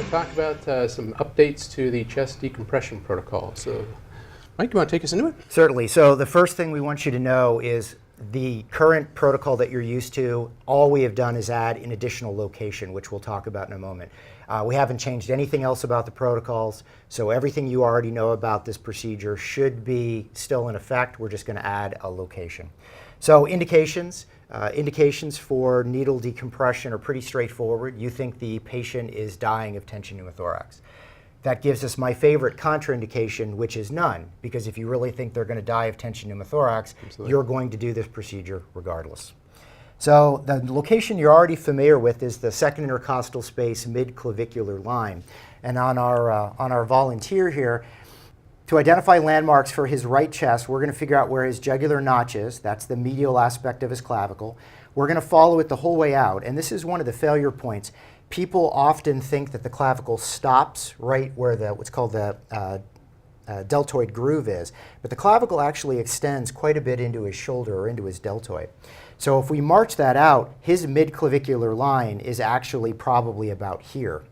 to talk about some updates to the chest decompression protocol. So, Mike, you want to take us into it? Certainly. So the first thing we want you to know is the current protocol that you're used to, all we have done is add an additional location, which we'll talk about in a moment. We haven't changed anything else about the protocols, so everything you already know about this procedure should be still in effect. We're just going to add a location. So indications for needle decompression are pretty straightforward. You think the patient is dying of tension pneumothorax. That gives us my favorite contraindication, which is none, because if you really think they're going to die of tension pneumothorax, Absolutely. You're going to do this procedure regardless. So the location you're already familiar with is the second intercostal space mid-clavicular line. And on our volunteer here, to identify landmarks for his right chest, we're going to figure out where his jugular notch is. That's the medial aspect of his clavicle. We're going to follow it the whole way out. And this is one of the failure points. People often think that the clavicle stops right where what's called the deltoid groove is, but the clavicle actually extends quite a bit into his shoulder or into his deltoid. So if we march that out, his midclavicular line is actually probably about here.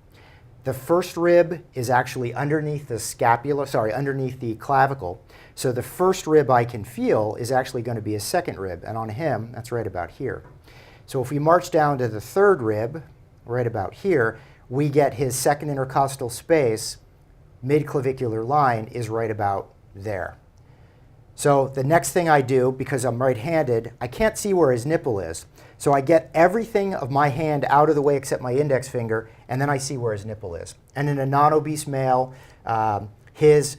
The first rib is actually underneath the scapula, underneath the clavicle. So the first rib I can feel is actually going to be his second rib, and on him, that's right about here. So if we march down to the third rib, right about here, we get his second intercostal space, midclavicular line is right about there. So the next thing I do, because I'm right-handed, I can't see where his nipple is. So I get everything of my hand out of the way except my index finger, and then I see where his nipple is. And in a non-obese male, his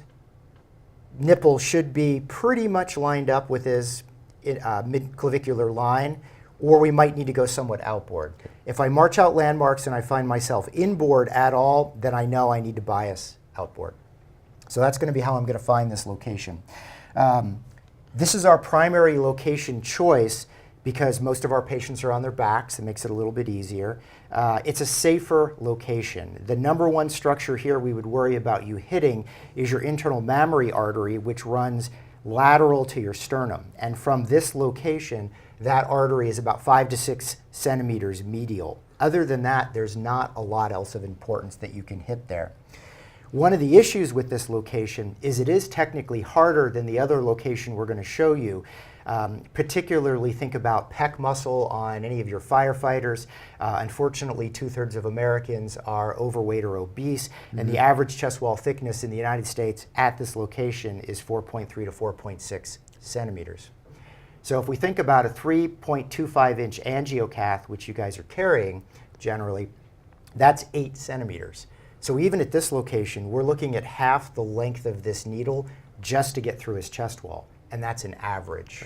nipple should be pretty much lined up with his midclavicular line, or we might need to go somewhat outboard. If I march out landmarks and I find myself inboard at all, then I know I need to bias outboard. So that's going to be how I'm going to find this location. This is our primary location choice because most of our patients are on their backs. It makes it a little bit easier. It's a safer location. The number one structure here we would worry about you hitting is your internal mammary artery, which runs lateral to your sternum. And from this location, that artery is about 5 to 6 centimeters medial. Other than that, there's not a lot else of importance that you can hit there. One of the issues with this location is it is technically harder than the other location we're going to show you. Particularly think about pec muscle on any of your firefighters. Unfortunately, 2/3 of Americans are overweight or obese, and the average chest wall thickness in the United States at this location is 4.3 to 4.6 centimeters. So if we think about a 3.25-inch angiocath, which you guys are carrying generally, that's 8 centimeters. So even at this location, we're looking at half the length of this needle just to get through his chest wall, and that's an average.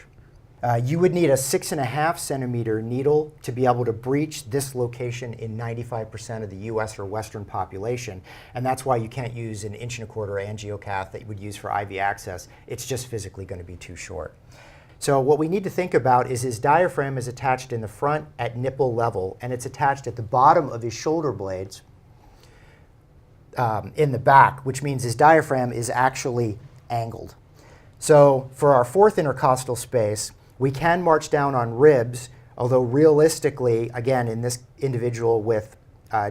You would need a 6.5 centimeter needle to be able to breach this location in 95% of the US or Western population, and that's why you can't use an 1.25 inch angiocath that you would use for IV access. It's just physically going to be too short. So what we need to think about is his diaphragm is attached in the front at nipple level, and it's attached at the bottom of his shoulder blades in the back, which means his diaphragm is actually angled. So for our fourth intercostal space, we can march down on ribs, although realistically, again, in this individual with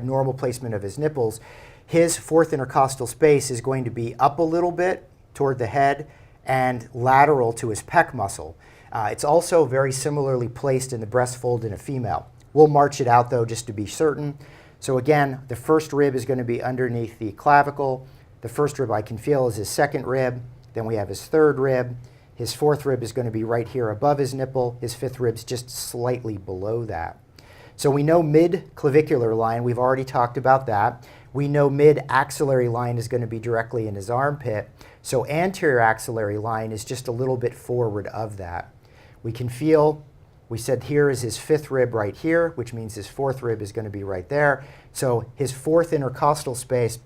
normal placement of his nipples, his fourth intercostal space is going to be up a little bit toward the head and lateral to his pec muscle. It's also very similarly placed in the breast fold in a female. We'll march it out though just to be certain. So again, the first rib is going to be underneath the clavicle. The first rib I can feel is his second rib. Then we have his third rib. His fourth rib is going to be right here above his nipple. His fifth rib's just slightly below that. So we know mid-clavicular line. We've already talked about that. We know mid-axillary line is going to be directly in his armpit. So anterior axillary line is just a little bit forward of that. We can feel, we said here is his fifth rib right here, which means his fourth rib is going to be right there. So his fourth intercostal space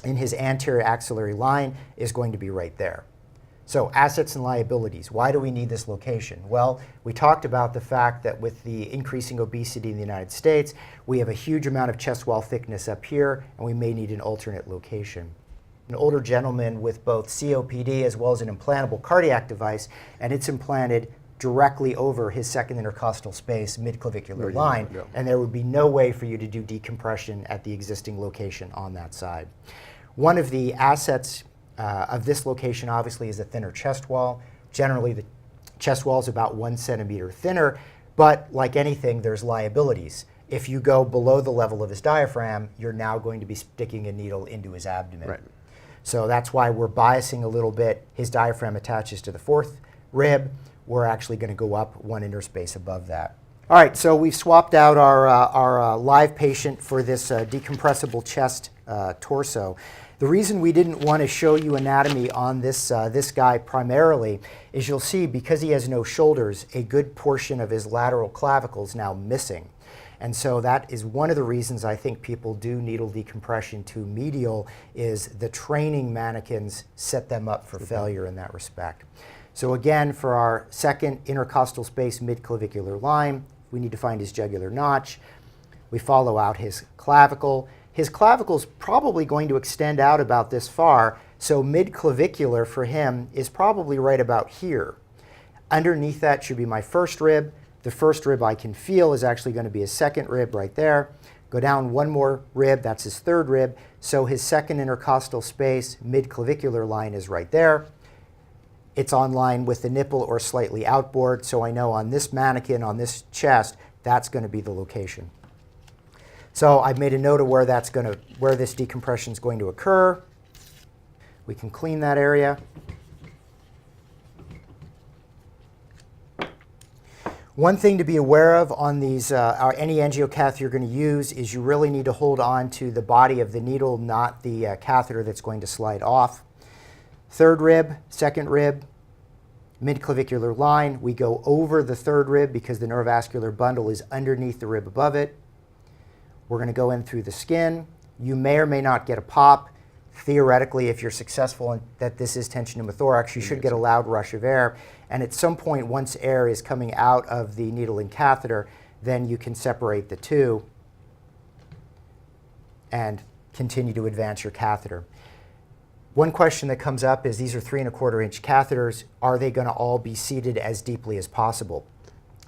in his anterior axillary line is going to be right there. So assets and liabilities, why do we need this location? Well, we talked about the fact that with the increasing obesity in the United States, we have a huge amount of chest wall thickness up here, and we may need an alternate location. An older gentleman with both COPD as well as an implantable cardiac device, and it's implanted directly over his second intercostal space, midclavicular Where you line, wanna go. and there would be no way for you to do decompression at the existing location on that side. One of the assets of this location obviously is a thinner chest wall. Generally the chest wall is about 1 centimeter thinner, but like anything, there's liabilities. If you go below the level of his diaphragm, you're now going to be sticking a needle into his abdomen. Right. So that's why we're biasing a little bit. His diaphragm attaches to the 4th rib. We're actually going to go up 1 interspace above that. All right, so we've swapped out our live patient for this decompressible chest torso. The reason we didn't want to show you anatomy on this guy primarily is you'll see, because he has no shoulders, a good portion of his lateral clavicle is now missing. And so that is one of the reasons I think people do needle decompression to medial, is the training mannequins set them up for failure in that respect. So again, for our second intercostal space midclavicular line, we need to find his jugular notch. We follow out his clavicle. His clavicle is probably going to extend out about this far, so midclavicular for him is probably right about here. Underneath that should be my first rib. The first rib I can feel is actually going to be his second rib right there. Go down 1 more rib, that's his third rib. So his second intercostal space, midclavicular line is right there. It's on line with the nipple or slightly outboard, so I know on this mannequin, on this chest, that's going to be the location. So I've made a note of where this decompression is going to occur. We can clean that area. One thing to be aware of on these, any angiocatheter you're going to use, is you really need to hold on to the body of the needle, not the catheter that's going to slide off. Third rib, second rib, midclavicular line. We go over the third rib because the neurovascular bundle is underneath the rib above it. We're going to go in through the skin. You may or may not get a pop. Theoretically, if you're successful in that this is tension pneumothorax, you should get a loud rush of air. And at some point, once air is coming out of the needle and catheter, then you can separate the two and continue to advance your catheter. One question that comes up is, these are 3¼ inch catheters. Are they going to all be seated as deeply as possible?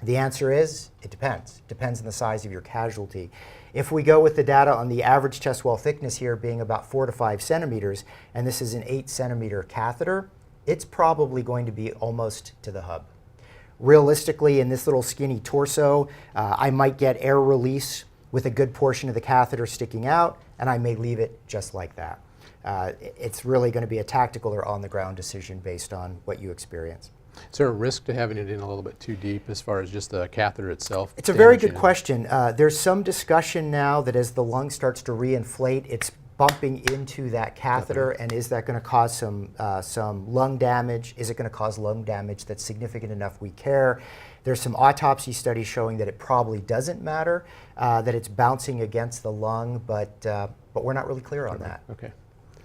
The answer is, it depends. It depends on the size of your casualty. If we go with the data on the average chest wall thickness here being about 4 to 5 centimeters, and this is an 8 centimeter catheter, it's probably going to be almost to the hub. Realistically, in this little skinny torso, I might get air release with a good portion of the catheter sticking out, and I may leave it just like that. It's really going to be a tactical or on-the-ground decision based on what you experience. Is there a risk to having it in a little bit too deep as far as just the catheter itself? It's a very good question. There's some discussion now that as the lung starts to reinflate, it's bumping into that catheter, and is that going to cause some lung damage? Is it going to cause lung damage that's significant enough we care? There's some autopsy studies showing that it probably doesn't matter, that it's bouncing against the lung, but we're not really clear on that. Okay.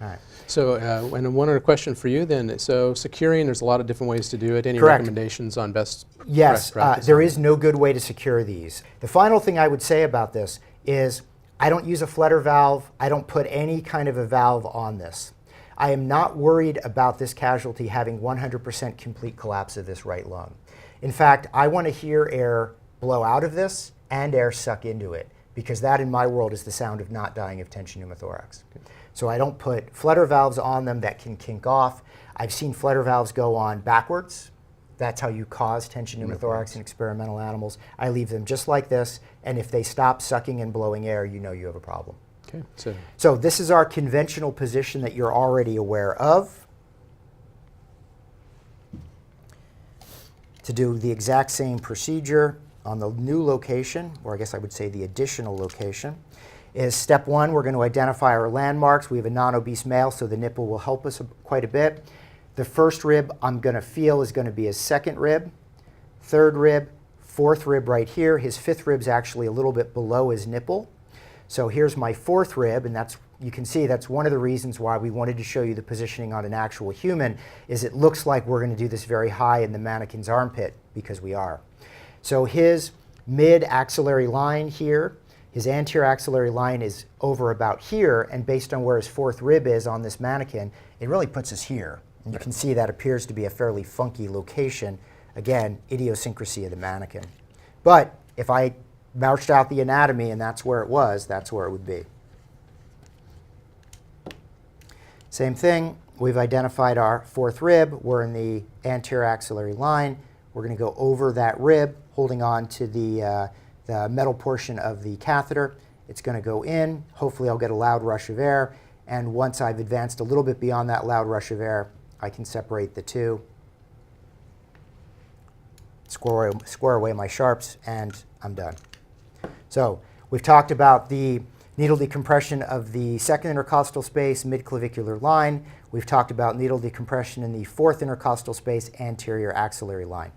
All right. So, and one other question for you then. So, securing, there's a lot of different ways to do it. Any Correct. recommendations on best Yes, practice? there is no good way to secure these. The final thing I would say about this is I don't use a flutter valve. I don't put any kind of a valve on this. I am not worried about this casualty having 100% complete collapse of this right lung. In fact, I want to hear air blow out of this and air suck into it, because that in my world is the sound of not dying of tension pneumothorax. Okay. So I don't put flutter valves on them that can kink off. I've seen flutter valves go on backwards. That's how you cause tension pneumothorax in experimental animals. I leave them just like this, and if they stop sucking and blowing air, you know you have a problem. Okay. So this is our conventional position that you're already aware of. To do the exact same procedure on the new location, or I guess I would say the additional location, is step one, we're going to identify our landmarks. We have a non-obese male, so the nipple will help us quite a bit. The first rib I'm going to feel is going to be his second rib, third rib, fourth rib right here. His fifth rib's actually a little bit below his nipple. So here's my fourth rib, and you can see that's one of the reasons why we wanted to show you the positioning on an actual human, is it looks like we're going to do this very high in the mannequin's armpit, because we are. So his mid-axillary line here, his anterior axillary line is over about here, and based on where his fourth rib is on this mannequin, it really puts us here. And you can see that appears to be a fairly funky location again, idiosyncrasy of the mannequin. But if I marched out the anatomy and that's where it was, that's where it would be. Same thing, we've identified our fourth rib. We're in the anterior axillary line. We're going to go over that rib, holding on to the metal portion of the catheter. It's going to go in. Hopefully I'll get a loud rush of air. And once I've advanced a little bit beyond that loud rush of air, I can separate the two, square away my sharps, and I'm done. So we've talked about the needle decompression of the second intercostal space, midclavicular line. We've talked about needle decompression in the fourth intercostal space, anterior axillary line.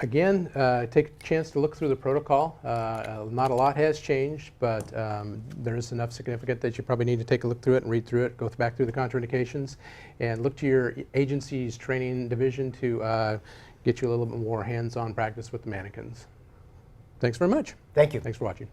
Again, take a chance to look through the protocol. Not a lot has changed, but there is enough significant that you probably need to take a look through it and read through it, go back through the contraindications, and look to your agency's training division to get you a little bit more hands-on practice with the mannequins. Thanks very much. Thank you. Thanks for watching.